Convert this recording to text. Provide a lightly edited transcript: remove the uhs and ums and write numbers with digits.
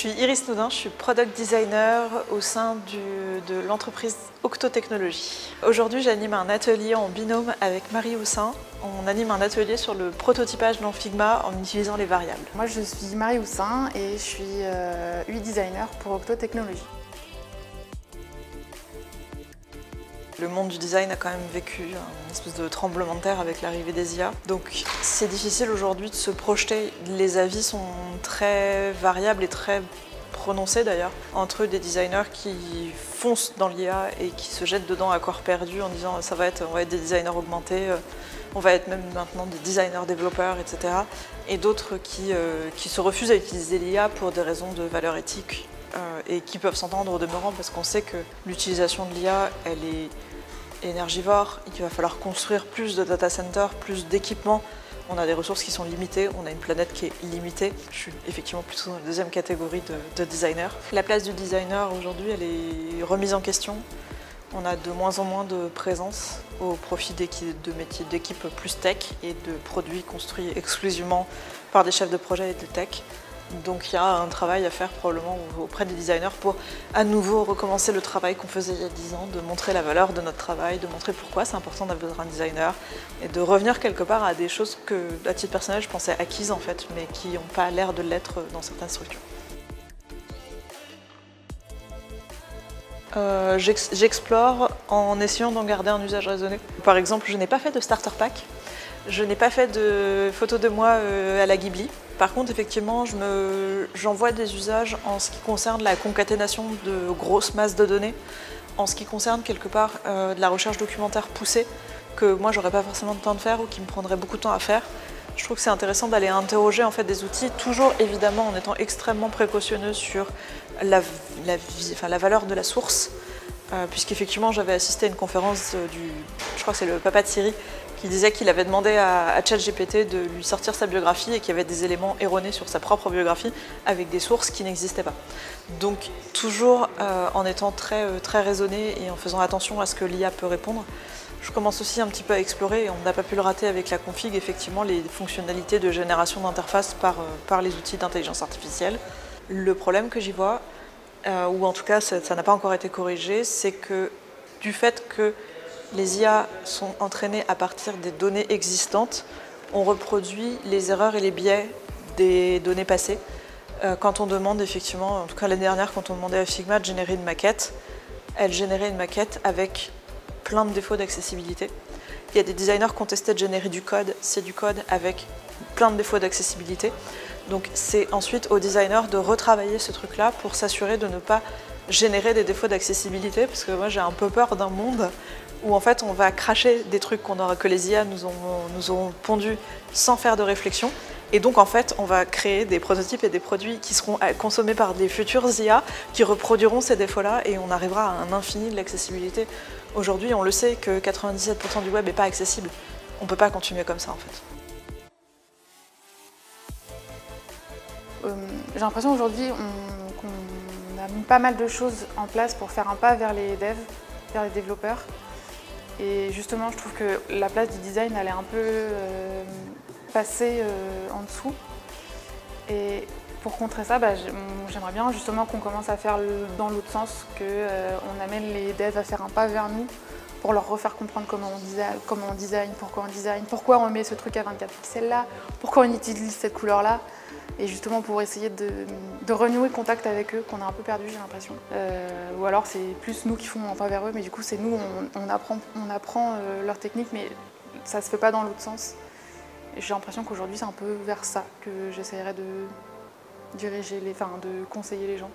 suis Iris Noudin, je suis Product Designer au sein de l'entreprise Octo Technologies. Aujourd'hui, j'anime un atelier en binôme avec Marie Houssin. On anime un atelier sur le prototypage dans Figma en utilisant les variables. Moi, je suis Marie Houssin et je suis UI designer pour Octo Technologies. Le monde du design a quand même vécu une espèce de tremblement de terre avec l'arrivée des IA. Donc c'est difficile aujourd'hui de se projeter. Les avis sont très variables et très prononcés d'ailleurs, entre des designers qui foncent dans l'IA et qui se jettent dedans à corps perdu en disant on va être des designers augmentés, on va être même maintenant des designers développeurs, etc. Et d'autres qui se refusent à utiliser l'IA pour des raisons de valeur éthique et qui peuvent s'entendre au demeurant parce qu'on sait que l'utilisation de l'IA, elle est énergivore, il va falloir construire plus de data centers, plus d'équipements. On a des ressources qui sont limitées, on a une planète qui est limitée. Je suis effectivement plutôt dans la deuxième catégorie de designer. La place du designer aujourd'hui, elle est remise en question. On a de moins en moins de présence au profit de métiers d'équipe plus tech et de produits construits exclusivement par des chefs de projet et de tech. Donc il y a un travail à faire probablement auprès des designers pour à nouveau recommencer le travail qu'on faisait il y a 10 ans, de montrer la valeur de notre travail, de montrer pourquoi c'est important d'avoir un designer et de revenir quelque part à des choses que, à titre personnel, je pensais acquises en fait, mais qui n'ont pas l'air de l'être dans certaines structures. J'explore en essayant d'en garder un usage raisonné. Par exemple, je n'ai pas fait de starter pack, je n'ai pas fait de photos de moi à la Ghibli. Par contre, effectivement, j'en vois des usages en ce qui concerne la concaténation de grosses masses de données, en ce qui concerne quelque part de la recherche documentaire poussée, que moi j'aurais pas forcément de temps de faire ou qui me prendrait beaucoup de temps à faire. Je trouve que c'est intéressant d'aller interroger en fait, des outils, toujours évidemment en étant extrêmement précautionneux sur la valeur de la source, puisqu'effectivement j'avais assisté à une conférence je crois que c'est le papa de Siri, qui disait qu'il avait demandé à ChatGPT de lui sortir sa biographie et qu'il y avait des éléments erronés sur sa propre biographie avec des sources qui n'existaient pas. Donc toujours en étant très raisonné et en faisant attention à ce que l'IA peut répondre. Je commence aussi un petit peu à explorer, et on n'a pas pu le rater avec la config, effectivement les fonctionnalités de génération d'interface par les outils d'intelligence artificielle. Le problème que j'y vois, ou en tout cas ça n'a pas encore été corrigé, c'est que du fait que les IA sont entraînées à partir des données existantes, on reproduit les erreurs et les biais des données passées. Quand on demande effectivement, en tout cas l'année dernière, quand on demandait à Figma de générer une maquette, elle générait une maquette avec plein de défauts d'accessibilité. Il y a des designers qui ont testé de générer du code, c'est du code avec plein de défauts d'accessibilité. Donc c'est ensuite aux designers de retravailler ce truc-là pour s'assurer de ne pas générer des défauts d'accessibilité, parce que moi j'ai un peu peur d'un monde où en fait on va cracher des trucs que les IA nous ont pondus sans faire de réflexion. Et donc en fait on va créer des prototypes et des produits qui seront consommés par des futurs IA qui reproduiront ces défauts-là et on arrivera à un infini de l'accessibilité. Aujourd'hui on le sait que 97% du web n'est pas accessible. On ne peut pas continuer comme ça en fait. J'ai l'impression aujourd'hui qu'on a mis pas mal de choses en place pour faire un pas vers les devs, vers les développeurs. Et justement, je trouve que la place du design, elle est un peu passée en dessous. Et pour contrer ça, j'aimerais bien justement qu'on commence à faire dans l'autre sens, qu'on amène les devs à faire un pas vers nous pour leur refaire comprendre comment on design, pourquoi on met ce truc à 24 pixels là, pourquoi on utilise cette couleur là. Et justement pour essayer de renouer contact avec eux, qu'on a un peu perdu, j'ai l'impression. Ou alors c'est plus nous qui font un pas vers eux, mais du coup c'est nous, on apprend leur technique, mais ça se fait pas dans l'autre sens. Et j'ai l'impression qu'aujourd'hui c'est un peu vers ça que j'essaierai de diriger, de conseiller les gens.